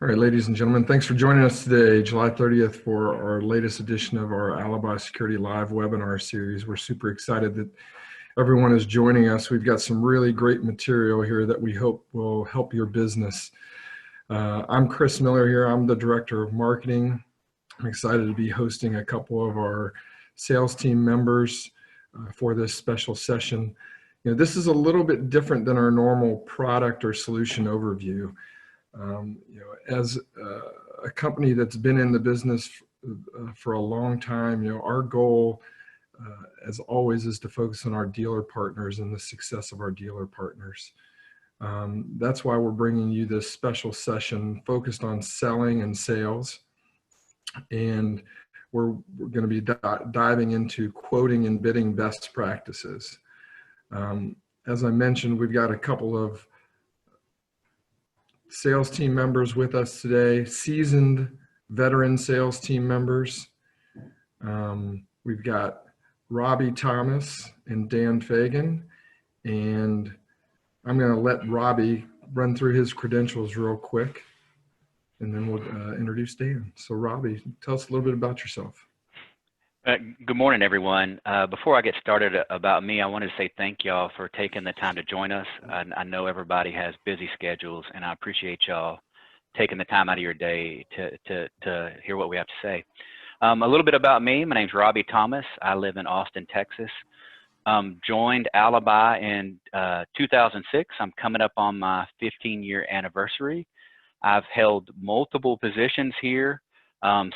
All right, ladies and gentlemen, thanks for joining us today, July 30th, for our latest edition of our Alibi Security Live webinar series. We're super excited that everyone is joining us. We've got some really great material here that we hope will help your business. I'm Chris Miller here. I'm the Director of Marketing. I'm excited to be hosting a couple of our sales team members for this special session. This is a little bit different than our normal product or solution overview. As a company that's been in the business for a long time, our goal, as always, is to focus on our dealer partners and the success of our dealer partners. That's why we're bringing you this special session focused on selling and sales. And we're going to be diving into quoting and bidding best practices. As I mentioned, we've got a couple of sales team members with us today, seasoned veteran sales team members. We've got Robbie Thomas and Dan Fagan, and I'm going to let Robbie run through his credentials real quick, and then we'll introduce Dan. So Robbie, tell us a little bit about yourself. Good morning, everyone. Before I get started about me, I wanted to say thank y'all for taking the time to join us. I know everybody has busy schedules, and I appreciate y'all taking the time out of your day to hear what we have to say. A little bit about me. My name's Robbie Thomas. I live in Austin, Texas. Joined Alibi in 2006. I'm coming up on my 15-year anniversary. I've held multiple positions here.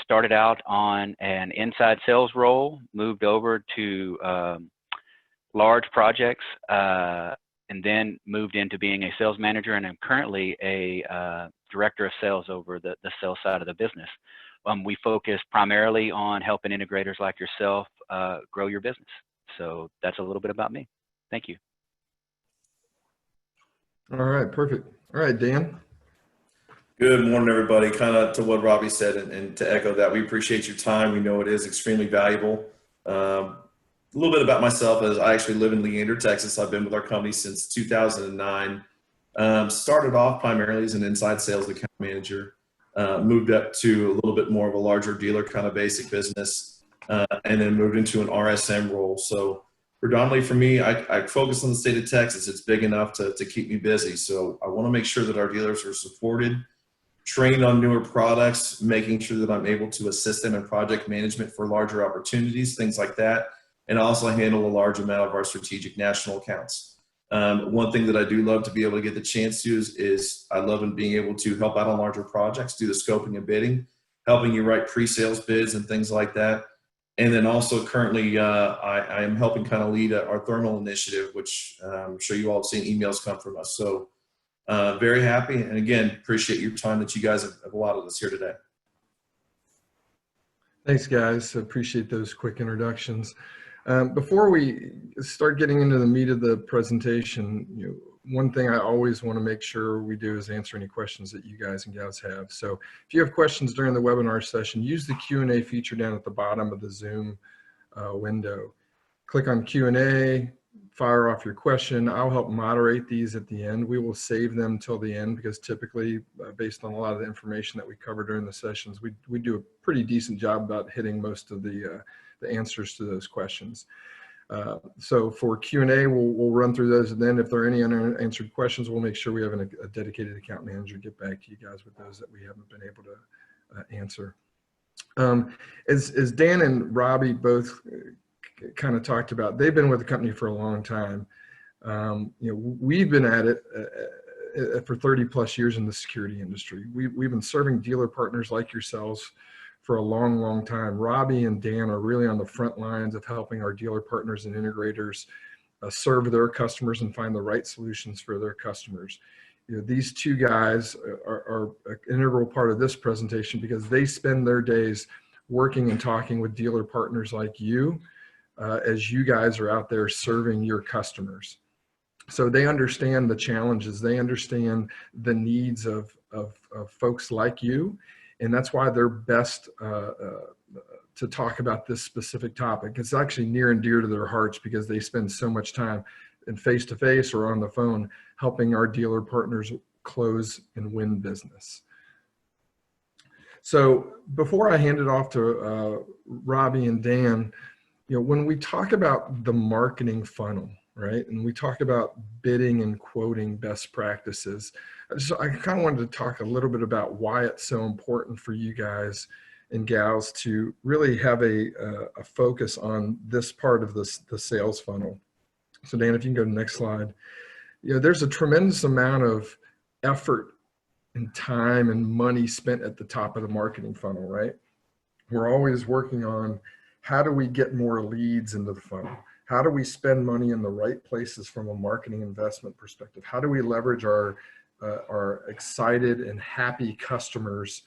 Started out on an inside sales role, moved over to large projects, and then moved into being a sales manager, and I'm currently a director of sales over the sales side of the business. We focus primarily on helping integrators like yourself grow your business. So that's a little bit about me. Thank you. All right, perfect. All right, Dan. Good morning, everybody. Kind of to what Robbie said, and to echo that, we appreciate your time. We know it is extremely valuable. A little bit about myself is I actually live in Leander, Texas. I've been with our company since 2009. Started off primarily as an inside sales account manager, moved up to a little bit more of a larger dealer kind of basic business, and then moved into an RSM role. So predominantly for me, I focus on the state of Texas. It's big enough to keep me busy. So I want to make sure that our dealers are supported, trained on newer products, making sure that I'm able to assist them in project management for larger opportunities, things like that. And also handle a large amount of our strategic national accounts. One thing that I do love to be able to get the chance to is I love being able to help out on larger projects, do the scoping and bidding, helping you write pre-sales bids and things like that. And then also currently I am helping kind of lead our thermal initiative, which I'm sure you all have seen emails come from us. So very happy, and again, appreciate your time that you guys have allotted us here today. Thanks, guys. Appreciate those quick introductions. Before we start getting into the meat of the presentation, one thing I always want to make sure we do is answer any questions that you guys and gals have. So if you have questions during the webinar session, use the Q&A feature down at the bottom of the Zoom window. Click on Q&A. Fire off your question. I'll help moderate these at the end. We will save them till the end because typically, based on a lot of the information that we cover during the sessions, we do a pretty decent job about hitting most of the answers to those questions. So for Q&A, we'll run through those, and then if there are any unanswered questions, we'll make sure we have a dedicated account manager get back to you guys with those that we haven't been able to answer. As Dan and Robbie both kind of talked about, they've been with the company for a long time. We've been at it for 30 plus years in the security industry. We've been serving dealer partners like yourselves for a long, long time. Robbie and Dan are really on the front lines of helping our dealer partners and integrators serve their customers and find the right solutions for their customers. These two guys are an integral part of this presentation because they spend their days working and talking with dealer partners like you, as you guys are out there serving your customers. So they understand the challenges, they understand the needs of folks like you, and that's why they're best to talk about this specific topic. It's actually near and dear to their hearts because they spend so much time in face-to-face or on the phone helping our dealer partners close and win business. So before I hand it off to Robbie and Dan, when we talk about the marketing funnel, right, and we talk about bidding and quoting best practices, I kind of wanted to talk a little bit about why it's so important for you guys and gals to really have a focus on this part of the sales funnel. So Dan, if you can go to the next slide. There's a tremendous amount of effort and time and money spent at the top of the marketing funnel, right? We're always working on how do we get more leads into the funnel? How do we spend money in the right places from a marketing investment perspective? How do we leverage our excited and happy customers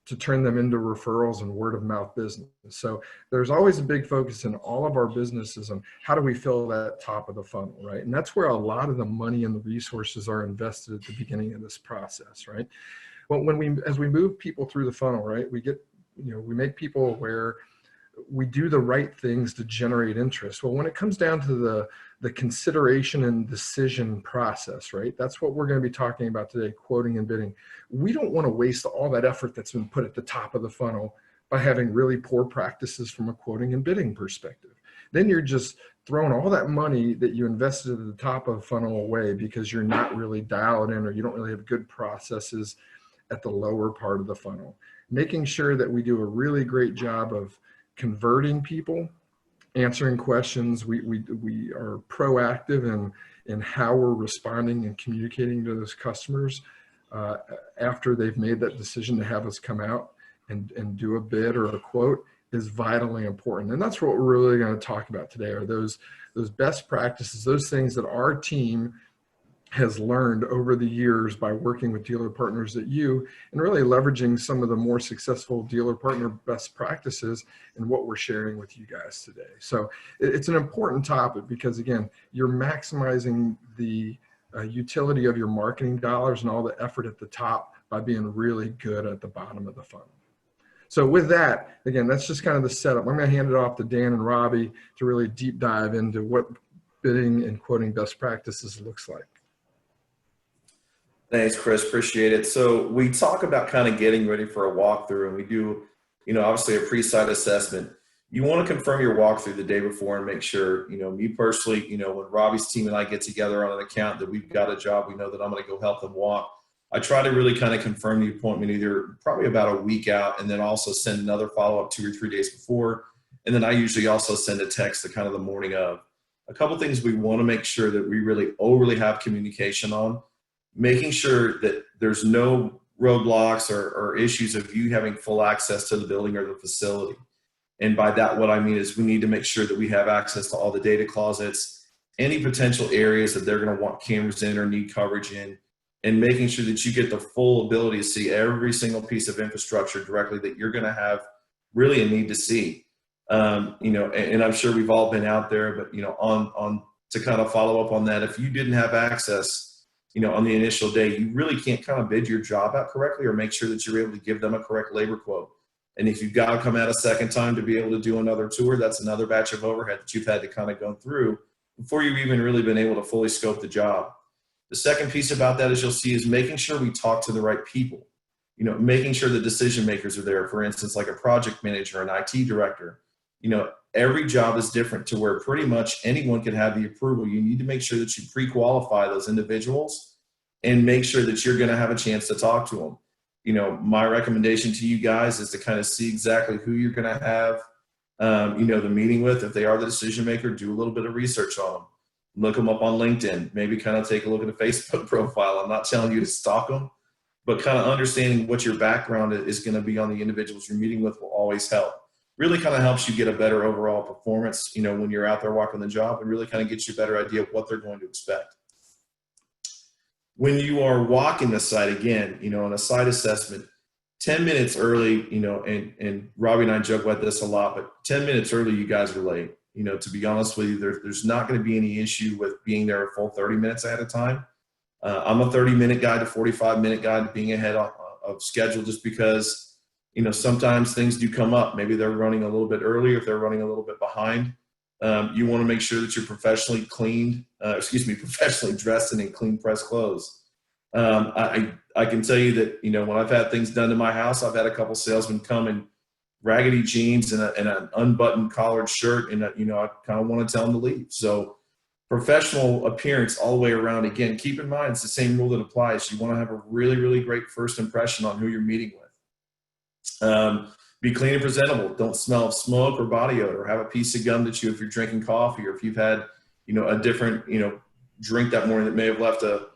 to turn them into referrals and word of mouth business? So there's always a big focus in all of our businesses on how do we fill that top of the funnel, right? And that's where a lot of the money and the resources are invested at the beginning of this process, right? Well, as we move people through the funnel, right, we make people aware, we do the right things to generate interest. Well, when it comes down to the consideration and decision process, right? That's what we're going to be talking about today, quoting and bidding. We don't want to waste all that effort that's been put at the top of the funnel by having really poor practices from a quoting and bidding perspective. Then you're just throwing all that money that you invested at the top of the funnel away because you're not really dialed in, or you don't really have good processes at the lower part of the funnel. Making sure that we do a really great job of converting people, answering questions. We are proactive in how we're responding and communicating to those customers after they've made that decision to have us come out and do a bid or a quote is vitally important. And that's what we're really going to talk about today, are those best practices, those things that our team has learned over the years by working with dealer partners at you, and really leveraging some of the more successful dealer partner best practices and what we're sharing with you guys today. So it's an important topic because, again, you're maximizing the utility of your marketing dollars and all the effort at the top by being really good at the bottom of the funnel. So with that, again, that's just kind of the setup. I'm going to hand it off to Dan and Robbie to really deep dive into what bidding and quoting best practices looks like. Thanks, Chris. Appreciate it. So we talk about kind of getting ready for a walkthrough, and we do, obviously a pre-site assessment. You want to confirm your walkthrough the day before and make sure, me personally, when Robbie's team and I get together on an account that we've got a job, we know that I'm going to go help them walk. I try to really kind of confirm the appointment either probably about a week out, and then also send another follow-up 2 or 3 days before. And then I usually also send a text the kind of the morning of. A couple things we want to make sure that we really overly have communication on. Making sure that there's no roadblocks or issues of you having full access to the building or the facility. And by that, what I mean is we need to make sure that we have access to all the data closets, any potential areas that they're going to want cameras in or need coverage in, and making sure that you get the full ability to see every single piece of infrastructure directly that you're going to have really a need to see. And I'm sure we've all been out there, but, on to kind of follow up on that, if you didn't have access, on the initial day, you really can't kind of bid your job out correctly or make sure that you're able to give them a correct labor quote. And if you've got to come out a second time to be able to do another tour, that's another batch of overhead that you've had to kind of go through before you've even really been able to fully scope the job. The second piece about that, as you'll see, is making sure we talk to the right people. Making sure the decision makers are there. For instance, like a project manager, an IT director. Every job is different to where pretty much anyone can have the approval. You need to make sure that you pre-qualify those individuals and make sure that you're going to have a chance to talk to them. My recommendation to you guys is to kind of see exactly who you're going to have, the meeting with. If they are the decision maker, do a little bit of research on them. Look them up on LinkedIn, maybe kind of take a look at a Facebook profile. I'm not telling you to stalk them, but kind of understanding what your background is going to be on the individuals you're meeting with will always help. Really kind of helps you get a better overall performance, when you're out there walking the job, and really kind of gets you a better idea of what they're going to expect. When you are walking the site, again, on a site assessment, 10 minutes early, and Robbie and I joke about this a lot, but 10 minutes early, you guys are late. To be honest with you, there's not going to be any issue with being there a full 30 minutes ahead of time. I'm a 30-minute guy to 45-minute guy to being ahead of schedule, just because sometimes things do come up. Maybe they're running a little bit early, if they're running a little bit behind. You want to make sure that you're professionally dressed and in clean, pressed clothes. I can tell you that, when I've had things done to my house, I've had a couple salesmen come in raggedy jeans and an unbuttoned collared shirt, and I kind of want to tell them to leave. So professional appearance all the way around. Again, keep in mind, it's the same rule that applies. You want to have a really, really great first impression on who you're meeting with. Be clean and presentable. Don't smell of smoke or body odor. Have a piece of gum to chew if you're drinking coffee, or if you've had, a different, drink that morning that may have left a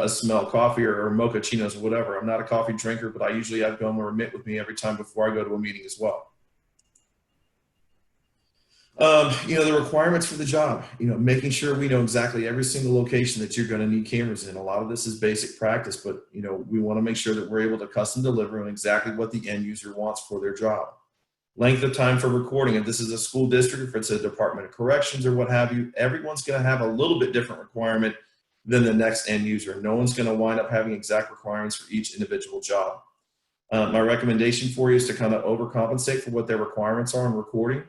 smell of coffee or mochachinos or whatever. I'm not a coffee drinker, but I usually have gum or a mitt with me every time before I go to a meeting as well. The requirements for the job, making sure we know exactly every single location that you're going to need cameras in. A lot of this is basic practice, but, we want to make sure that we're able to custom deliver on exactly what the end user wants for their job. Length of time for recording. If this is a school district, if it's a Department of Corrections or what have you, everyone's going to have a little bit different requirement than the next end user. No one's going to wind up having exact requirements for each individual job. My recommendation for you is to kind of overcompensate for what their requirements are in recording.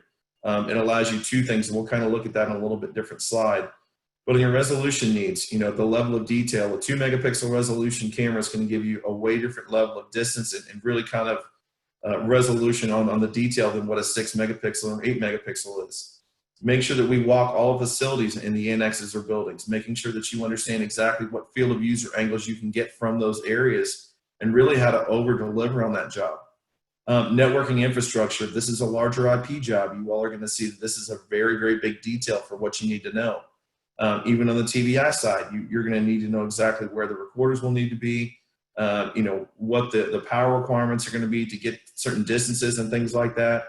It allows you two things, and we'll kind of look at that in a little bit different slide. But in your resolution needs, the level of detail, a 2 megapixel resolution camera is going to give you a way different level of distance and really kind of resolution on the detail than what a 6 megapixel or 8 megapixel is. Make sure that we walk all facilities in the annexes or buildings, making sure that you understand exactly what field of user angles you can get from those areas and really how to over deliver on that job. Networking infrastructure. If this is a larger IP job, you all are going to see that this is a very, very big detail for what you need to know. Even on the TVI side, you're going to need to know exactly where the recorders will need to be, what the power requirements are going to be to get certain distances and things like that.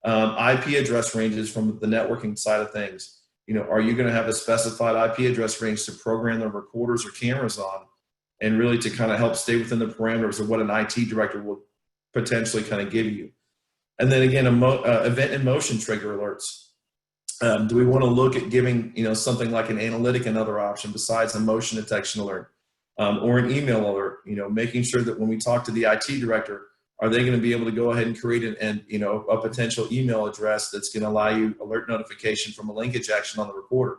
IP address ranges from the networking side of things. Are you going to have a specified IP address range to program the recorders or cameras on, and really to kind of help stay within the parameters of what an IT director will potentially kind of give you. And then again, event and motion trigger alerts. Do we want to look at giving, something like an analytic another option besides a motion detection alert, or an email alert, making sure that when we talk to the IT director, are they going to be able to go ahead and create a potential email address that's going to allow you alert notification from a linkage action on the recorder.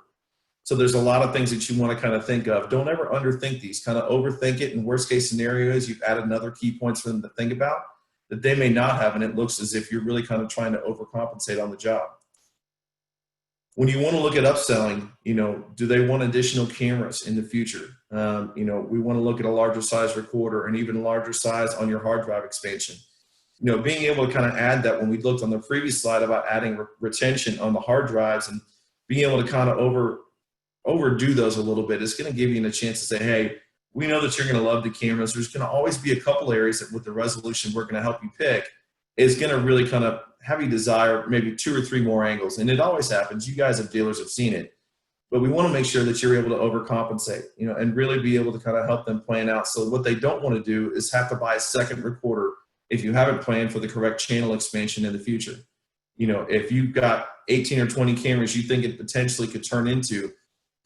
So there's a lot of things that you want to kind of think of. Don't ever underthink these. Kind of overthink it. In worst case scenarios, you've added another key points for them to think about that they may not have, and it looks as if you're really kind of trying to overcompensate on the job. When you want to look at upselling, do they want additional cameras in the future? We want to look at a larger size recorder and even larger size on your hard drive expansion. Being able to kind of add that, when we looked on the previous slide about adding retention on the hard drives and being able to kind of overdo those a little bit, is going to give you a chance to say, hey, we know that you're going to love the cameras. There's going to always be a couple areas that with the resolution we're going to help you pick is going to really kind of have you desire maybe 2 or 3 more angles. And it always happens. You guys as dealers have seen it. But we want to make sure that you're able to overcompensate, and really be able to kind of help them plan out. So what they don't want to do is have to buy a second recorder if you haven't planned for the correct channel expansion in the future. If you've got 18 or 20 cameras you think it potentially could turn into,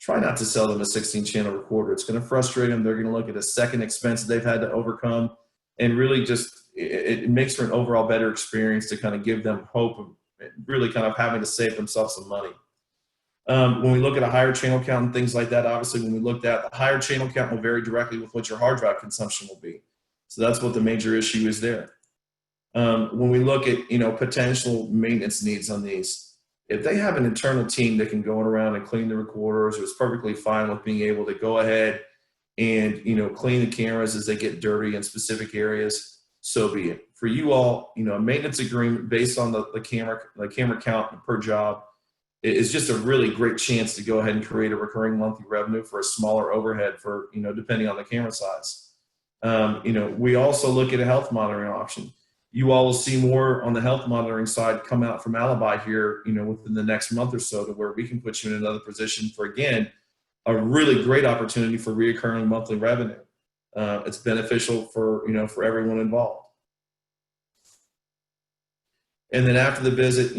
try not to sell them a 16-channel recorder. It's going to frustrate them. They're going to look at a second expense that they've had to overcome, and really just it makes for an overall better experience to kind of give them hope of really kind of having to save themselves some money. When we look at a higher channel count and things like that, obviously when we looked at the higher channel count will vary directly with what your hard drive consumption will be. So that's what the major issue is there. When we look at, potential maintenance needs on these, if they have an internal team that can go around and clean the recorders, or is perfectly fine with being able to go ahead and, clean the cameras as they get dirty in specific areas, so be it. For you all, a maintenance agreement based on the camera count per job is just a really great chance to go ahead and create a recurring monthly revenue for a smaller overhead for, depending on the camera size. We also look at a health monitoring option. You all will see more on the health monitoring side come out from Alibi here, within the next month or so, to where we can put you in another position for, again, a really great opportunity for recurring monthly revenue. It's beneficial for, for everyone involved. And then after the visit,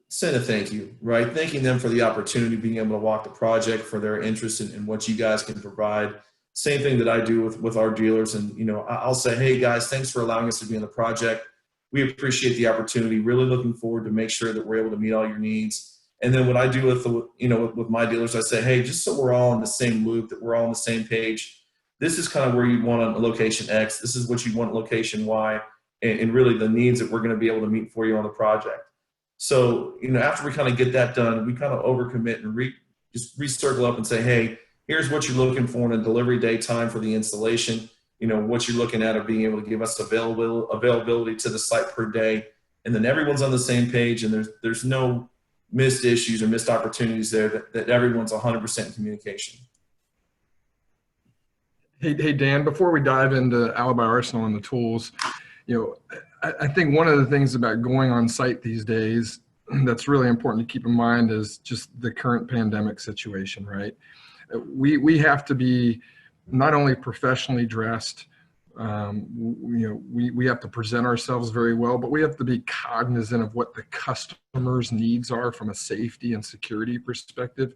send a thank you, right? Thanking them for the opportunity, being able to walk the project, for their interest in what you guys can provide. Same thing that I do with our dealers. And, I'll say, hey guys, thanks for allowing us to be in the project. We appreciate the opportunity. Really looking forward to make sure that we're able to meet all your needs. And then what I do with my dealers, I say, hey, just so we're all in the same loop, that we're all on the same page, this is kind of where you want on location X, this is what you want location Y, and really the needs that we're going to be able to meet for you on the project. So, after we kind of get that done, we kind of overcommit and just recircle up and say, hey, here's what you're looking for in a delivery day time for the installation. What you're looking at of being able to give us availability to the site per day. And then everyone's on the same page, and there's no missed issues or missed opportunities there, that everyone's 100% in communication. Hey, Dan, before we dive into Alibi Arsenal and the tools, I think one of the things about going on site these days that's really important to keep in mind is just the current pandemic situation, right? We have to be not only professionally dressed, we have to present ourselves very well, but we have to be cognizant of what the customer's needs are from a safety and security perspective,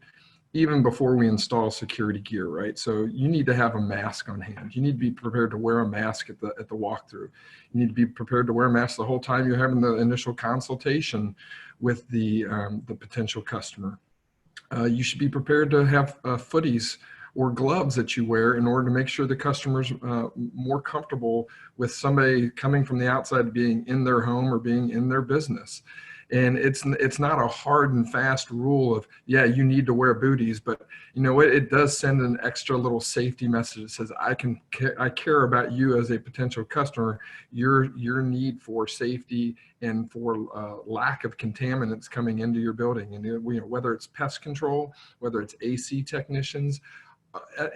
even before we install security gear, right? So you need to have a mask on hand. You need to be prepared to wear a mask at the walkthrough. You need to be prepared to wear a mask the whole time you're having the initial consultation with the potential customer. You should be prepared to have footies or gloves that you wear in order to make sure the customer's more comfortable with somebody coming from the outside being in their home or being in their business. And it's not a hard and fast rule of, yeah, you need to wear booties, but it does send an extra little safety message that says, I care about you as a potential customer, your need for safety and for lack of contaminants coming into your building. And whether it's pest control, whether it's AC technicians,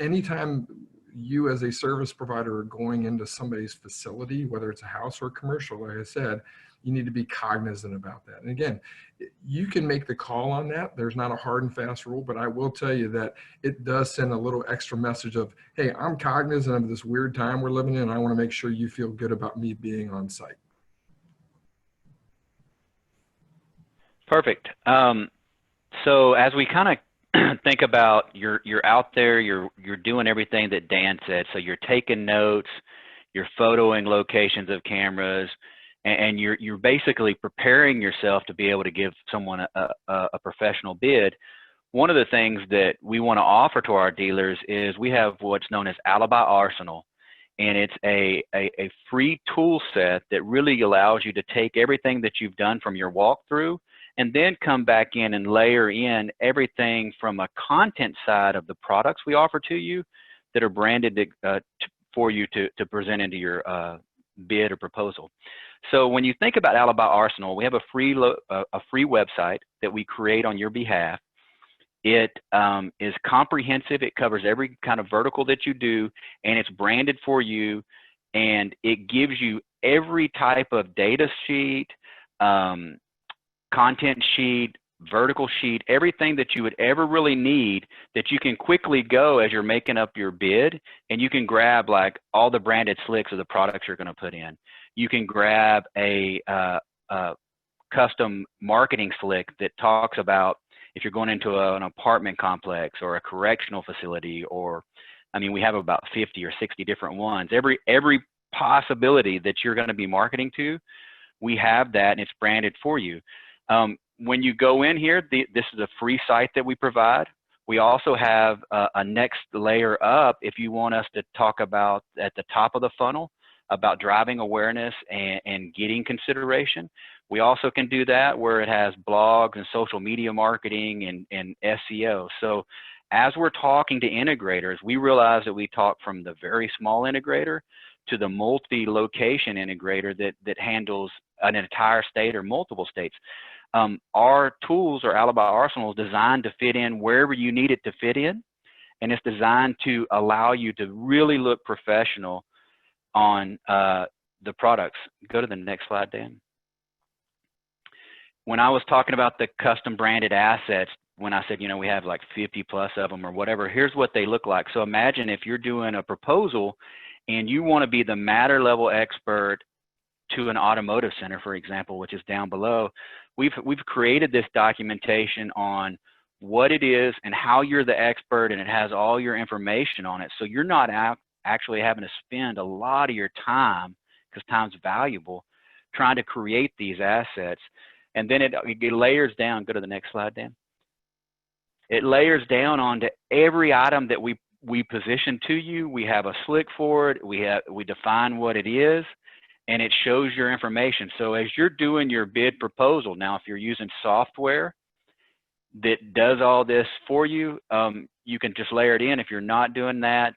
anytime you as a service provider are going into somebody's facility, whether it's a house or commercial, like I said, you need to be cognizant about that. And again, you can make the call on that. There's not a hard and fast rule, but I will tell you that it does send a little extra message of, hey, I'm cognizant of this weird time we're living in, and I want to make sure you feel good about me being on site. Perfect. So as we kind of think about you're out there, you're doing everything that Dan said. So you're taking notes, you're photoing locations of cameras, and you're basically preparing yourself to be able to give someone a professional bid. One of the things that we want to offer to our dealers is we have what's known as Alibi Arsenal, and it's a free tool set that really allows you to take everything that you've done from your walkthrough and then come back in and layer in everything from a content side of the products we offer to you that are branded for you to present into your bid or proposal. So when you think about Alibi Arsenal, we have a free website that we create on your behalf. It is comprehensive. It covers every kind of vertical that you do, and it's branded for you, and it gives you every type of data sheet, content sheet, vertical sheet, everything that you would ever really need that you can quickly go as you're making up your bid, and you can grab like all the branded slicks of the products you're going to put in. You can grab a custom marketing slick that talks about if you're going into an apartment complex or a correctional facility, or, I mean, we have about 50 or 60 different ones. Every possibility that you're going to be marketing to, we have that, and it's branded for you. When you go in here, this is a free site that we provide. We also have a next layer up if you want us to talk about at the top of the funnel about driving awareness and getting consideration. We also can do that where it has blogs and social media marketing and SEO. So as we're talking to integrators, we realize that we talk from the very small integrator to the multi-location integrator that handles an entire state or multiple states. Our tools or Alibi Arsenal is designed to fit in wherever you need it to fit in, and it's designed to allow you to really look professional on the products. Go to the next slide, Dan. When I was talking about the custom branded assets, when I said, we have like 50 plus of them or whatever, here's what they look like. So imagine if you're doing a proposal and you want to be the matter level expert to an automotive center, for example, which is down below. We've created this documentation on what it is and how you're the expert, and it has all your information on it. So you're not actually having to spend a lot of your time, because time's valuable, trying to create these assets. And then it layers down. Go to the next slide, Dan. It layers down onto every item that we we position to you, we have a slick for it, we define what it is, and it shows your information. So as you're doing your bid proposal, now if you're using software that does all this for you, you can just layer it in. If you're not doing that,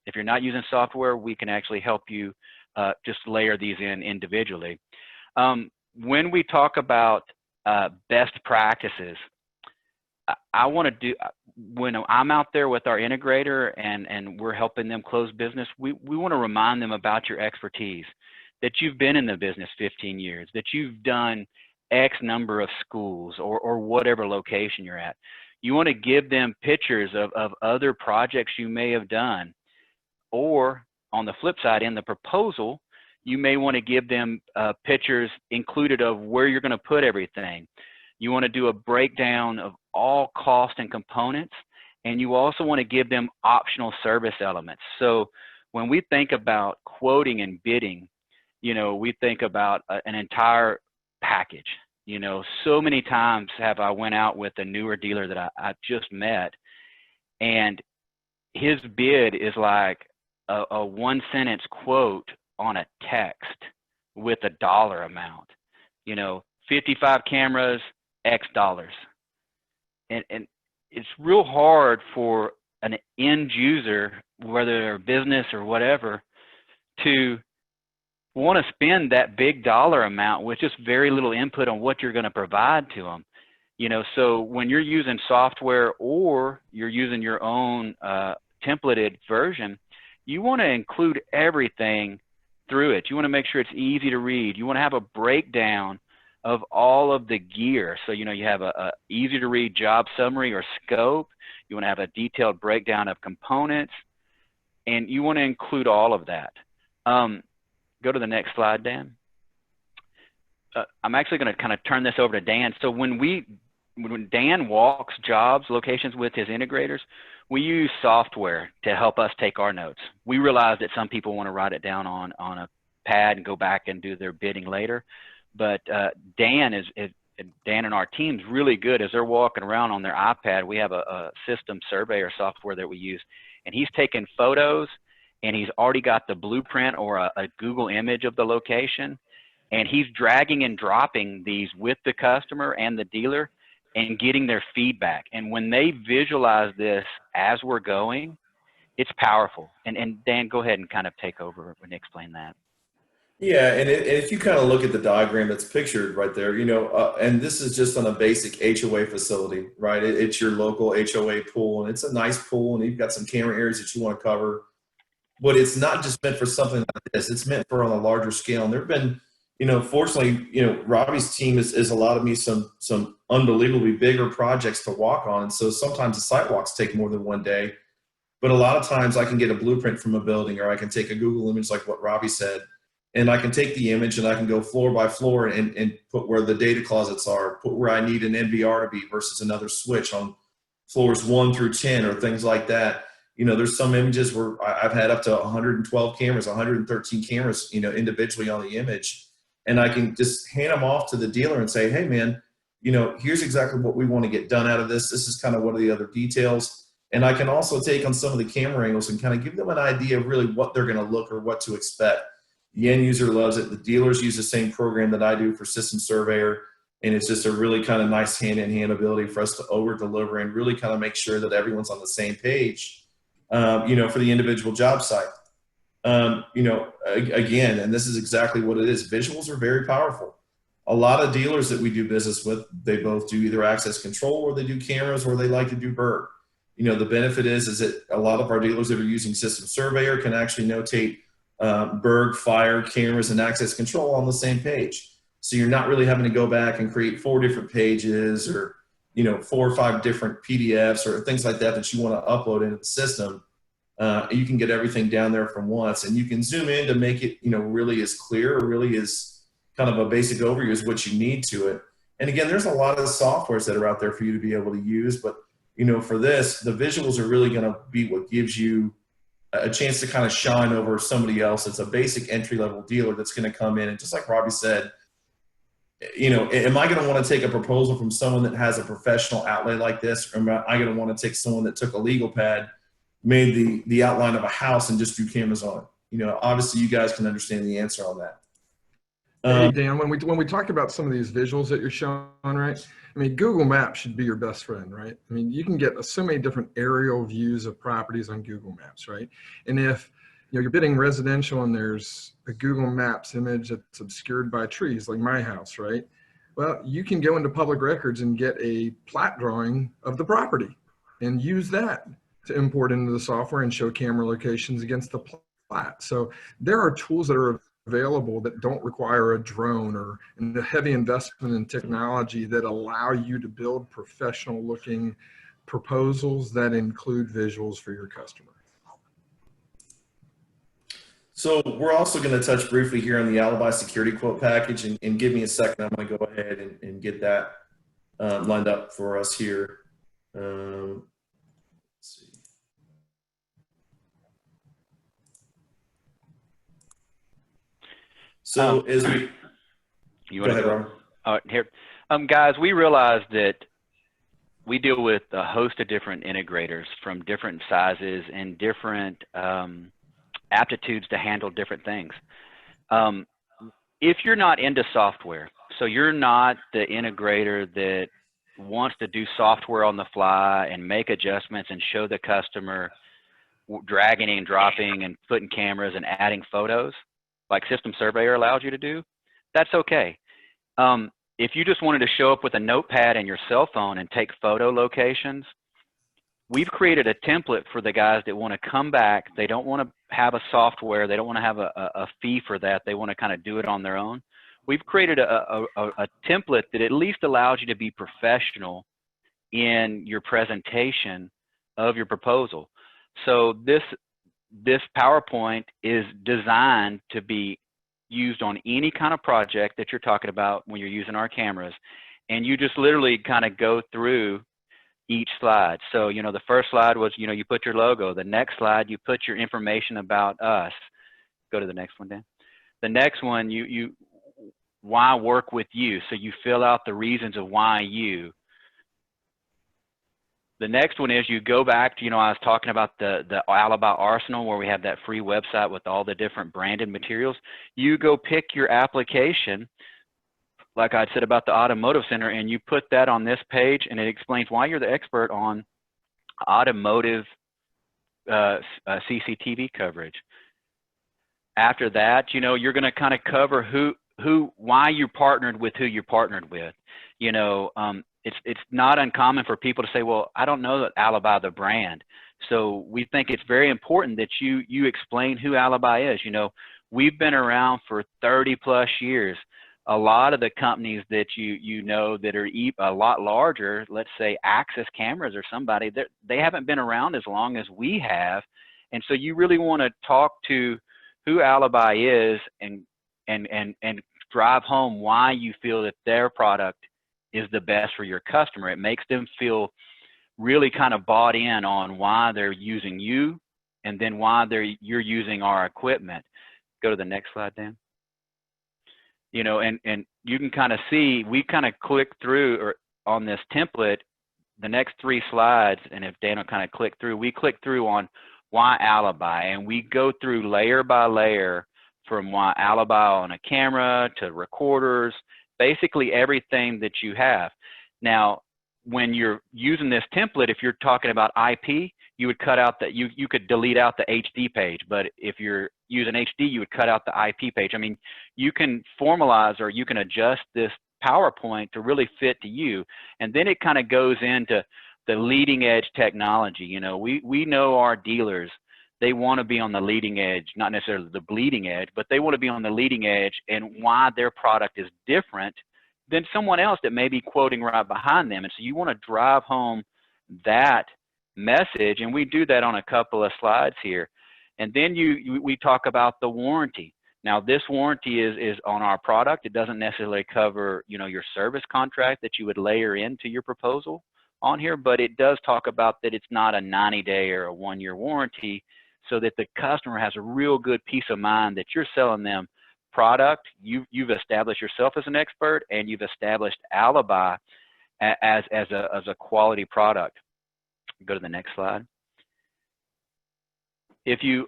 if you're not using software, we can actually help you just layer these in individually. When we talk about best practices, I want to do, when I'm out there with our integrator and we're helping them close business, we want to remind them about your expertise, that you've been in the business 15 years, that you've done X number of schools or whatever location you're at. You want to give them pictures of other projects you may have done. Or on the flip side, in the proposal, you may want to give them pictures included of where you're going to put everything. You want to do a breakdown of all cost and components, and you also want to give them optional service elements. So when we think about quoting and bidding, you know, we think about an entire package. You know, so many times have I went out with a newer dealer that I just met, and his bid is like a one-sentence quote on a text with a dollar amount. You know, 55 cameras, X dollars. And it's real hard for an end user, whether they're a business or whatever, to want to spend that big dollar amount with just very little input on what you're going to provide to them. You know, so when you're using software or you're using your own templated version, you want to include everything through it. You want to make sure it's easy to read. You want to have a breakdown of all of the gear. So, you know, you have a easy to read job summary or scope. You want to have a detailed breakdown of components, and you want to include all of that. Go to the next slide, Dan. I'm actually going to kind of turn this over to Dan. So when Dan walks jobs, locations with his integrators, we use software to help us take our notes. We realize that some people want to write it down on a pad and go back and do their bidding later. But Dan and our team's really good as they're walking around on their iPad. We have a system surveyor software that we use, and he's taking photos, and he's already got the blueprint or a Google image of the location, and he's dragging and dropping these with the customer and the dealer and getting their feedback. And when they visualize this as we're going, it's powerful. And Dan, go ahead and kind of take over and explain that. Yeah, and if you kind of look at the diagram that's pictured right there, you know, and this is just on a basic HOA facility, right? It's your local HOA pool, and it's a nice pool, and you've got some camera areas that you want to cover. But it's not just meant for something like this. It's meant for on a larger scale. And there have been, you know, fortunately, you know, Robbie's team has allowed me some unbelievably bigger projects to walk on. And so sometimes the site walks take more than one day. But a lot of times I can get a blueprint from a building, or I can take a Google image like what Robbie said, and I can take the image and I can go floor by floor and put where the data closets are, put where I need an NVR to be versus another switch on floors 1 through 10 or things like that. You know, there's some images where I've had up to 112 cameras, 113 cameras, you know, individually on the image. And I can just hand them off to the dealer and say, hey, man, you know, here's exactly what we want to get done out of this. This is kind of what are the other details. And I can also take on some of the camera angles and kind of give them an idea of really what they're going to look or what to expect. The end user loves it. The dealers use the same program that I do for System Surveyor. And it's just a really kind of nice hand-in-hand ability for us to over-deliver and really kind of make sure that everyone's on the same page, you know, for the individual job site. You know, again, and this is exactly what it is. Visuals are very powerful. A lot of dealers that we do business with, they both do either access control or they do cameras or they like to do Berg. You know, the benefit is that a lot of our dealers that are using System Surveyor can actually notate Berg, fire, cameras, and access control on the same page. So you're not really having to go back and create 4 different pages or, you know, 4 or 5 different PDFs or things like that you want to upload into the system. You can get everything down there from once, and you can zoom in to make it, you know, really as clear or really as kind of a basic overview as what you need to it. And again, there's a lot of softwares that are out there for you to be able to use, but, you know, for this, the visuals are really going to be what gives you a chance to kind of shine over somebody else. It's a basic entry-level dealer that's going to come in. And just like Robbie said, you know, am I going to want to take a proposal from someone that has a professional outlay like this? Or am I going to want to take someone that took a legal pad, made the outline of a house and just drew cameras on it? You know, obviously you guys can understand the answer on that. Hey, Dan, when we talk about some of these visuals that you're showing, right? I mean, Google Maps should be your best friend, right? I mean, you can get so many different aerial views of properties on Google Maps, right? And if you're bidding residential and there's a Google Maps image that's obscured by trees, like my house, right? Well, you can go into public records and get a plat drawing of the property and use that to import into the software and show camera locations against the plat. So there are tools that are available that don't require a drone or a heavy investment in technology that allow you to build professional looking proposals that include visuals for your customer. So we're also going to touch briefly here on the Alibi security quote package, and give me a second. I'm going to go ahead and get that lined up for us here. Let's see. So as we, you go ahead, Robert. Here, guys, we realize that we deal with a host of different integrators from different sizes and different aptitudes to handle different things. If you're not into software, so you're not the integrator that wants to do software on the fly and make adjustments and show the customer dragging and dropping and putting cameras and adding photos like System Surveyor allows you to do, that's okay. If you just wanted to show up with a notepad and your cell phone and take photo locations, we've created a template for the guys that want to come back. They don't want to have a software. They don't want to have a fee for that. They want to kind of do it on their own. We've created a template that at least allows you to be professional in your presentation of your proposal. So this PowerPoint is designed to be used on any kind of project that you're talking about when you're using our cameras. And you just literally kind of go through each slide. So, you know, the first slide was, you know, you put your logo. The next slide, you put your information about us. Go to the next one, Dan. The next one, why work with you? So you fill out the reasons of why you. The next one is you go back to, you know, I was talking about the Alibi Arsenal where we have that free website with all the different branded materials. You go pick your application, like I said about the Automotive Center, and you put that on this page, and it explains why you're the expert on automotive CCTV coverage. After that, you know, you're going to kind of cover why you partnered with who you partnered with. You know, it's not uncommon for people to say, well, I don't know that Alibi the brand. So we think it's very important that you explain who Alibi is. You know, we've been around for 30 plus years. A lot of the companies that you know that are a lot larger, let's say Access Cameras or somebody, they haven't been around as long as we have. And so you really want to talk to who Alibi is and drive home why you feel that their product is the best for your customer. It makes them feel really kind of bought in on why they're using you and then why you're using our equipment. Go to the next slide, Dan. You know, and you can kind of see, we kind of click through on this template, the next 3 slides, and if Dan will kind of click through, we click through on why Alibi, and we go through layer by layer from why Alibi on a camera to recorders, basically everything that you have. Now, when you're using this template, if you're talking about IP, you would cut out that you could delete out the HD page, but if you're using HD, you would cut out the IP page. I mean, you can formalize or you can adjust this PowerPoint to really fit to you. And then it kind of goes into the leading edge technology. You know, we know our dealers, they want to be on the leading edge, not necessarily the bleeding edge, but they want to be on the leading edge and why their product is different than someone else that may be quoting right behind them. And so you want to drive home that message, and we do that on a couple of slides here. And then we talk about the warranty. Now, this warranty is on our product. It doesn't necessarily cover, you know, your service contract that you would layer into your proposal on here, but it does talk about that it's not a 90-day or a 1-year warranty, so that the customer has a real good peace of mind that you're selling them product. You've established yourself as an expert, and you've established Alibi as a quality product. Go to the next slide. If you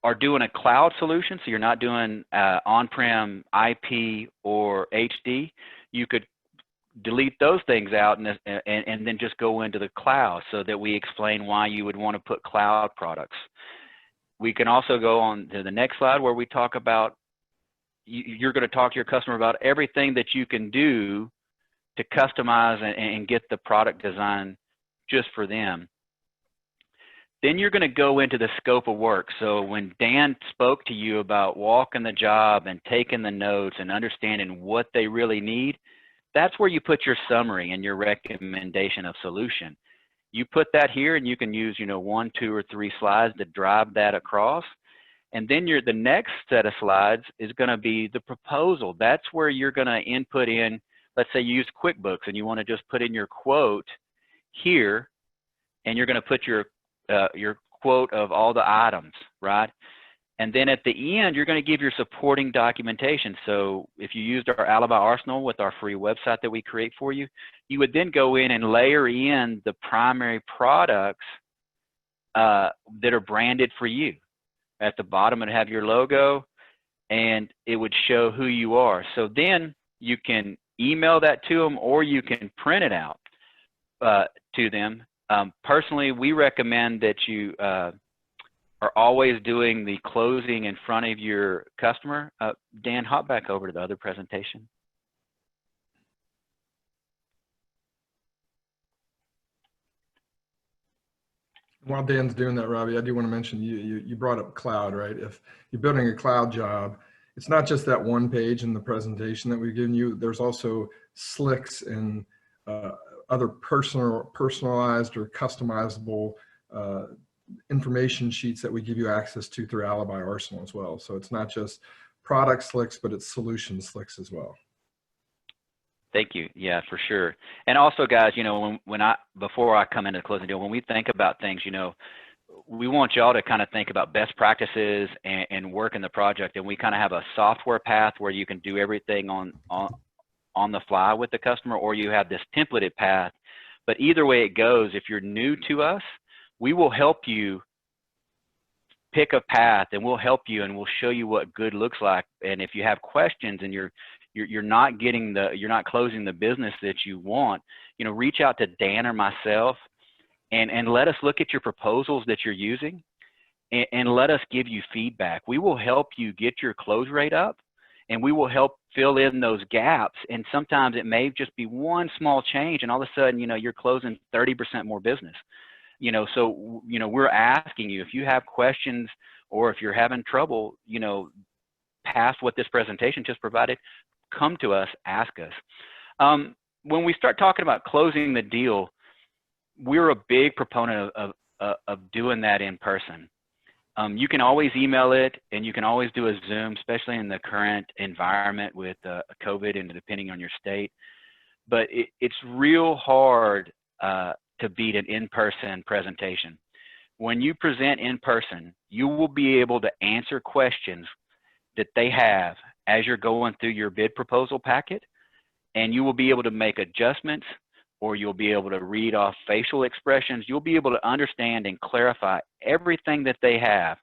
are doing a cloud solution, so you're not doing on-prem IP or HD, you could delete those things out and then just go into the cloud, so that we explain why you would want to put cloud products. We can also go on to the next slide where we talk about, you're going to talk to your customer about everything that you can do to customize and get the product design just for them. Then you're going to go into the scope of work. So when Dan spoke to you about walking the job and taking the notes and understanding what they really need, that's where you put your summary and your recommendation of solution. You put that here, and you can use, 1, 2, or 3 slides to drive that across. And then the next set of slides is going to be the proposal. That's where you're going to input in, let's say you use QuickBooks and you want to just put in your quote here, and you're going to put your quote of all the items, right? And then at the end, you're going to give your supporting documentation. So if you used our Alibi Arsenal with our free website that we create for you, you would then go in and layer in the primary products that are branded for you. At the bottom, it would have your logo, and it would show who you are. So then you can email that to them, or you can print it out to them. Personally, we recommend that you are always doing the closing in front of your customer. Dan, hop back over to the other presentation. While Dan's doing that, Robbie, I do want to mention you brought up cloud, right? If you're building a cloud job, it's not just that one page in the presentation that we've given you. There's also slicks and other personalized or customizable information sheets that we give you access to through Alibi Arsenal as well. So it's not just product slicks, but it's solution slicks as well. Thank you. Yeah, for sure. And also, guys, before I come into the closing deal, when we think about things, we want y'all to kind of think about best practices and work in the project. And we kind of have a software path where you can do everything on the fly with the customer, or you have this templated path. But either way it goes, if you're new to us, we will help you pick a path, and we'll help you, and we'll show you what good looks like. And if you have questions and you're not closing the business that you want, reach out to Dan or myself and let us look at your proposals that you're using and let us give you feedback. We will help you get your close rate up, and we will help fill in those gaps. And sometimes it may just be one small change, and all of a sudden, you're closing 30% more business. So, we're asking you, if you have questions or if you're having trouble, past what this presentation just provided, come to us, ask us. When we start talking about closing the deal, we're a big proponent of doing that in person. You can always email it, and you can always do a Zoom, especially in the current environment with COVID and depending on your state. But it's real hard to beat an in-person presentation. When you present in person, you will be able to answer questions that they have as you're going through your bid proposal packet, and you will be able to make adjustments, or you'll be able to read off facial expressions. You'll be able to understand and clarify everything that they have,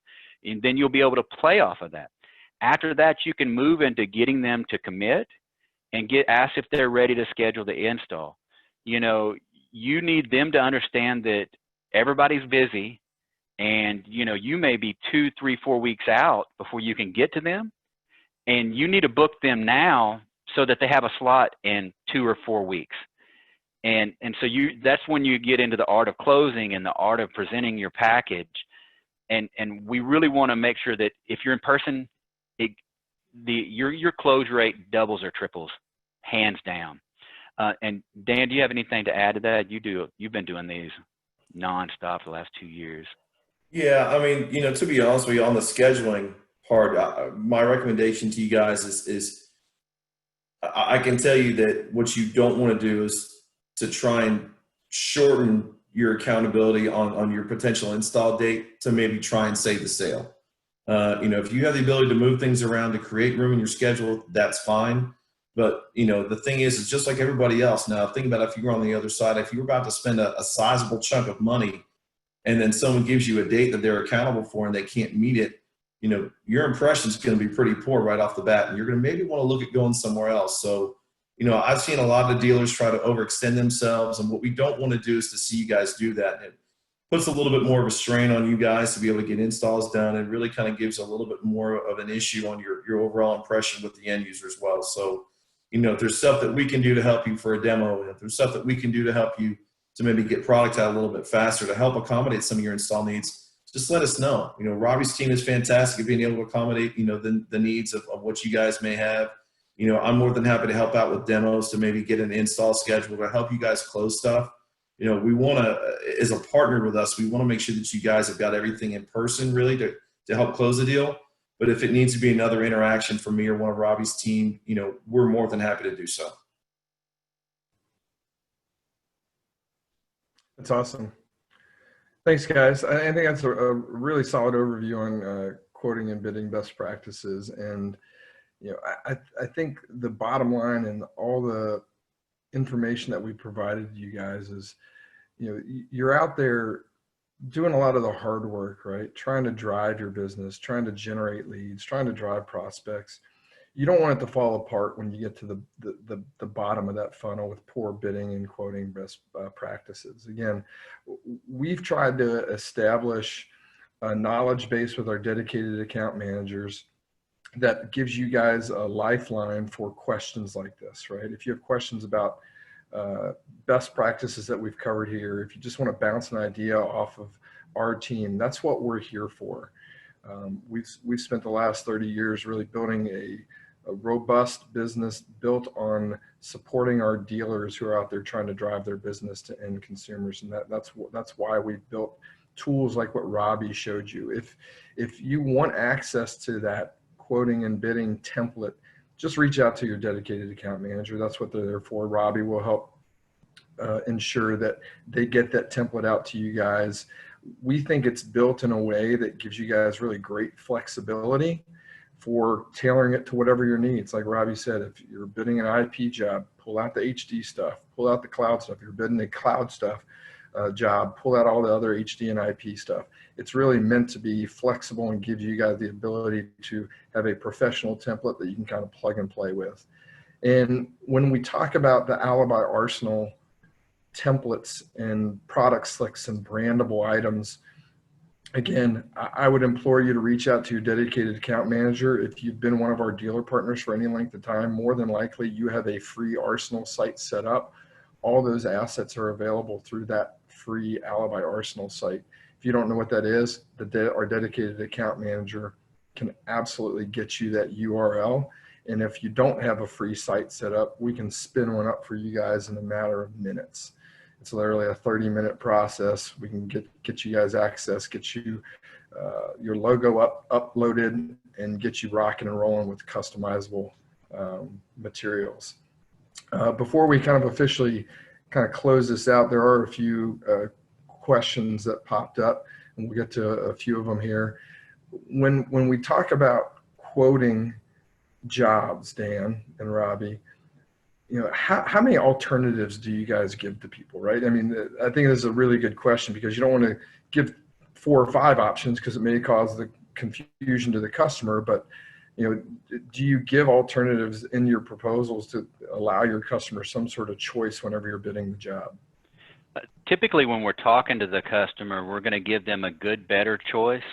and then you'll be able to play off of that. After that, you can move into getting them to commit and get asked if they're ready to schedule the install. You need them to understand that everybody's busy, and you may be 2, 3, 4 weeks out before you can get to them, and you need to book them now so that they have a slot in 2 or 4 weeks. And so that's when you get into the art of closing and the art of presenting your package. And we really want to make sure that if you're in person, your close rate doubles or triples, hands down. And Dan, do you have anything to add to that? You've been doing these nonstop for the last 2 years. Yeah, I mean, to be honest with you, on the scheduling part, my recommendation to you guys is I can tell you that what you don't want to do is to try and shorten your accountability on your potential install date to maybe try and save the sale. If you have the ability to move things around to create room in your schedule, that's fine. But, the thing is, it's just like everybody else. Now, think about if you were on the other side, if you were about to spend a sizable chunk of money and then someone gives you a date that they're accountable for and they can't meet it, you know, your impression is going to be pretty poor right off the bat, and you're going to maybe want to look at going somewhere else. So, you know, I've seen a lot of dealers try to overextend themselves, and what we don't want to do is to see you guys do that. It puts a little bit more of a strain on you guys to be able to get installs done, and really kind of gives a little bit more of an issue on your overall impression with the end user as well. So, you know, if there's stuff that we can do to help you for a demo, and if there's stuff that we can do to help you to maybe get product out a little bit faster to help accommodate some of your install needs, just let us know. You know, Robbie's team is fantastic at being able to accommodate, you know, the needs of what you guys may have. You know, I'm more than happy to help out with demos to maybe get an install schedule to help you guys close stuff. You know, we want to, as a partner with us, we want to make sure that you guys have got everything in person really to help close the deal. But if it needs to be another interaction from me or one of Robbie's team, you know, we're more than happy to do so. That's awesome. Thanks, guys. I think that's a really solid overview on quoting and bidding best practices. And, you know, I think the bottom line and all the information that we provided you guys is, you know, you're out there doing a lot of the hard work, right? Trying to drive your business, trying to generate leads, trying to drive prospects. You don't want it to fall apart when you get to the bottom of that funnel with poor bidding and quoting best practices. Again, we've tried to establish a knowledge base with our dedicated account managers that gives you guys a lifeline for questions like this, right? If you have questions about best practices that we've covered here, if you just want to bounce an idea off of our team, that's what we're here for. We've spent the last 30 years really building a robust business built on supporting our dealers who are out there trying to drive their business to end consumers, and that's why we've built tools like what Robbie showed you. If you want access to that quoting and bidding template, just reach out to your dedicated account manager. That's what they're there for. Robbie will help ensure that they get that template out to you guys. We think it's built in a way that gives you guys really great flexibility for tailoring it to whatever your needs. Like Robbie said, if you're bidding an IP job, pull out the HD stuff, pull out the cloud stuff. If you're bidding a cloud stuff job, pull out all the other HD and IP stuff. It's really meant to be flexible and give you guys the ability to have a professional template that you can kind of plug and play with. And when we talk about the Alibi Arsenal templates and product slicks and brandable items, again, I would implore you to reach out to your dedicated account manager. If you've been one of our dealer partners for any length of time, more than likely you have a free Arsenal site set up. All those assets are available through that free Alibi Arsenal site. If you don't know what that is, our dedicated account manager can absolutely get you that URL. And if you don't have a free site set up, we can spin one up for you guys in a matter of minutes. It's literally a 30-minute process. We can get you guys access, get you your logo uploaded, and get you rocking and rolling with customizable materials. Before we kind of officially kind of close this out, there are a few questions that popped up, and we'll get to a few of them here. When we talk about quoting jobs, Dan and Robbie, you know, how many alternatives do you guys give to people, right? I mean, I think this is a really good question, because you don't want to give 4 or 5 options because it may cause the confusion to the customer. But, you know, do you give alternatives in your proposals to allow your customer some sort of choice whenever you're bidding the job? Typically, when we're talking to the customer, we're going to give them a good, better choice.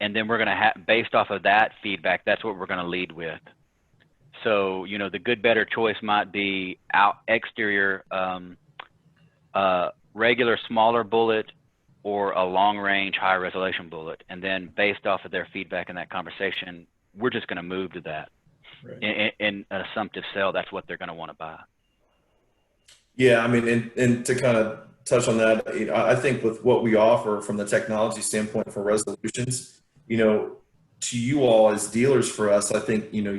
And then we're going to have, based off of that feedback, that's what we're going to lead with. So, you know, the good, better choice might be exterior, regular, smaller bullet, or a long range, high resolution bullet. And then based off of their feedback in that conversation, we're just going to move to that. Right. In an assumptive sale, that's what they're going to want to buy. Yeah, I mean, and to kind of touch on that, you know, I think with what we offer from the technology standpoint for resolutions, you know, to you all as dealers, for us, I think, you know,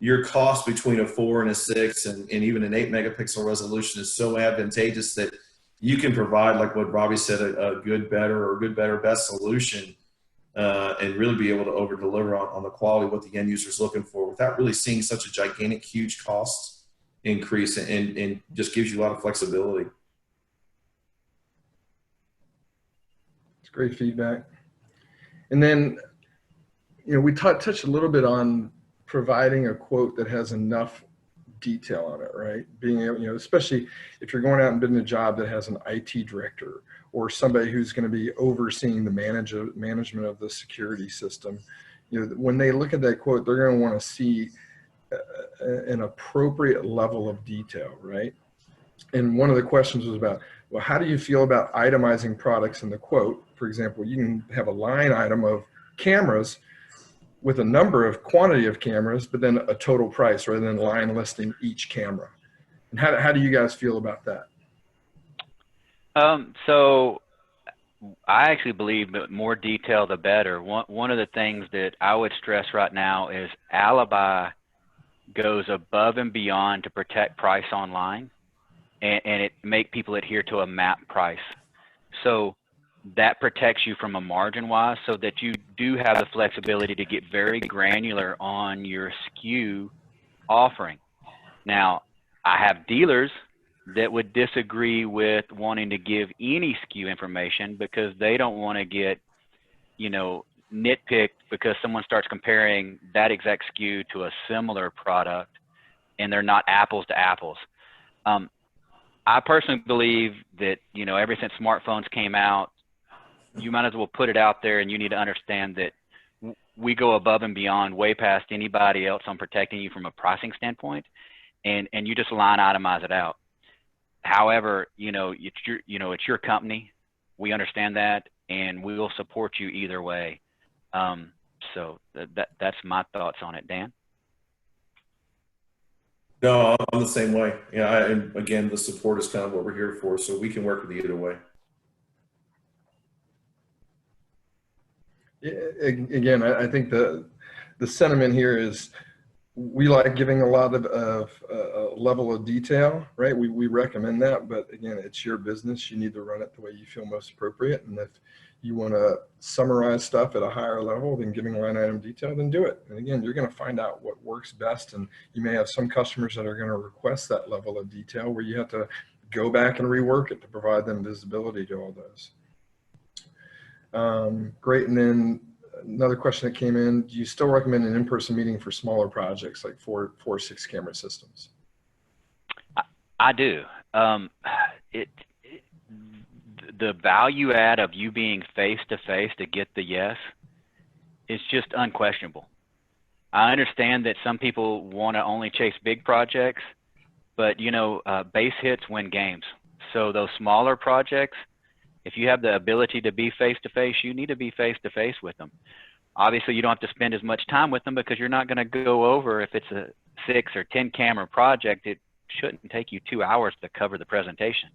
your cost between a 4 and a 6 and even an 8 megapixel resolution is so advantageous that you can provide, like what Robbie said, a good, better, or good, better, best solution, and really be able to over deliver on the quality of what the end user is looking for without really seeing such a gigantic, huge cost increase, and just gives you a lot of flexibility. It's great feedback. And then, we touched a little bit on providing a quote that has enough detail on it, right? Being able, especially if you're going out and bidding a job that has an IT director or somebody who's going to be overseeing the management of the security system. When they look at that quote, they're going to want to see an appropriate level of detail, right? And one of the questions was about, well, how do you feel about itemizing products in the quote? For example, you can have a line item of cameras with a number of quantity of cameras, but then a total price rather than line listing each camera. And how do you guys feel about that? So I actually believe that more detail, the better. One of the things that I would stress right now is Alibi goes above and beyond to protect price online, and it make people adhere to a MAP price. So that protects you from a margin wise, so that you do have the flexibility to get very granular on your SKU offering. Now, I have dealers that would disagree with wanting to give any SKU information because they don't want to get, nitpicked because someone starts comparing that exact SKU to a similar product and they're not apples to apples. I personally believe that, ever since smartphones came out, you might as well put it out there, and you need to understand that we go above and beyond, way past anybody else on protecting you from a pricing standpoint, and you just line itemize it out. However, it's your company. We understand that, and we will support you either way. So that's my thoughts on it. Dan? No, I'm the same way. And again, the support is kind of what we're here for, so we can work with you either way. Again, I think the sentiment here is we like giving a lot of level of detail, right? We recommend that, but again, it's your business. You need to run it the way you feel most appropriate. And if you want to summarize stuff at a higher level than giving line item detail, then do it. And again, you're going to find out what works best. And you may have some customers that are going to request that level of detail where you have to go back and rework it to provide them visibility to all those. Great. And then another question that came in, do you still recommend an in-person meeting for smaller projects like 4 or 6 camera systems? I do. The value add of you being face-to-face to get the yes is just unquestionable. I understand that some people want to only chase big projects, but base hits win games. So those smaller projects, if you have the ability to be face-to-face, you need to be face-to-face with them. Obviously, you don't have to spend as much time with them because you're not going to go over, if it's a 6 or 10 camera project, it shouldn't take you 2 hours to cover the presentation,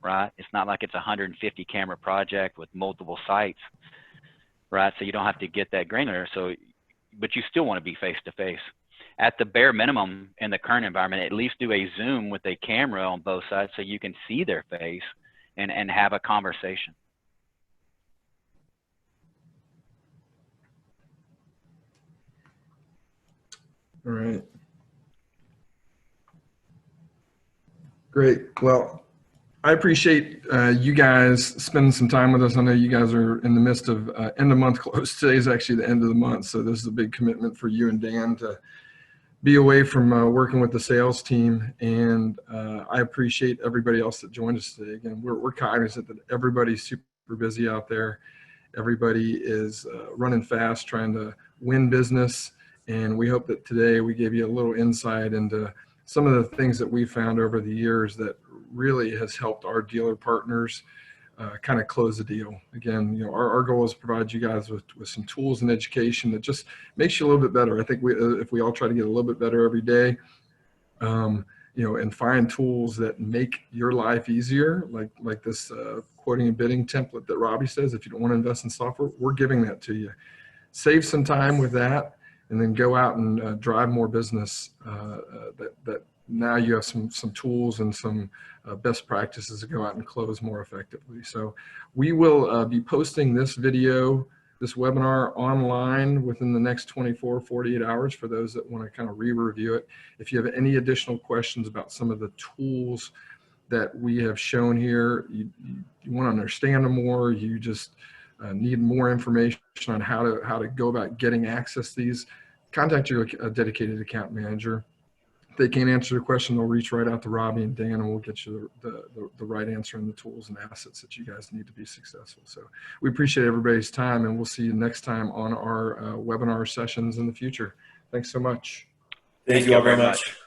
right? It's not like it's a 150 camera project with multiple sites, right? So you don't have to get that granular. But you still want to be face-to-face. At the bare minimum in the current environment, at least do a Zoom with a camera on both sides so you can see their face and have a conversation. All right. Great. Well, I appreciate you guys spending some time with us. I know you guys are in the midst of end of month close. Today is actually the end of the month, so this is a big commitment for you and Dan to be away from working with the sales team. And I appreciate everybody else that joined us today. Again, we're cognizant that everybody's super busy out there. Everybody is running fast, trying to win business. And we hope that today we gave you a little insight into some of the things that we found over the years that really has helped our dealer partners kind of close the deal. Again, our goal is to provide you guys with some tools and education that just makes you a little bit better. I think if we all try to get a little bit better every day, and find tools that make your life easier, like this quoting and bidding template that Robbie says, if you don't want to invest in software, we're giving that to you. Save some time with that, and then go out and drive more business that now you have some tools and some best practices to go out and close more effectively. So we will be posting this video, this webinar online within the next 24, 48 hours for those that want to kind of re-review it. If you have any additional questions about some of the tools that we have shown here, you want to understand them more, you just need more information on how to go about getting access to these, contact your dedicated account manager. If they can't answer the question, they'll reach right out to Robbie and Dan, and we'll get you the right answer and the tools and assets that you guys need to be successful. So we appreciate everybody's time, and we'll see you next time on our webinar sessions in the future. Thanks so much. Thank you all very much.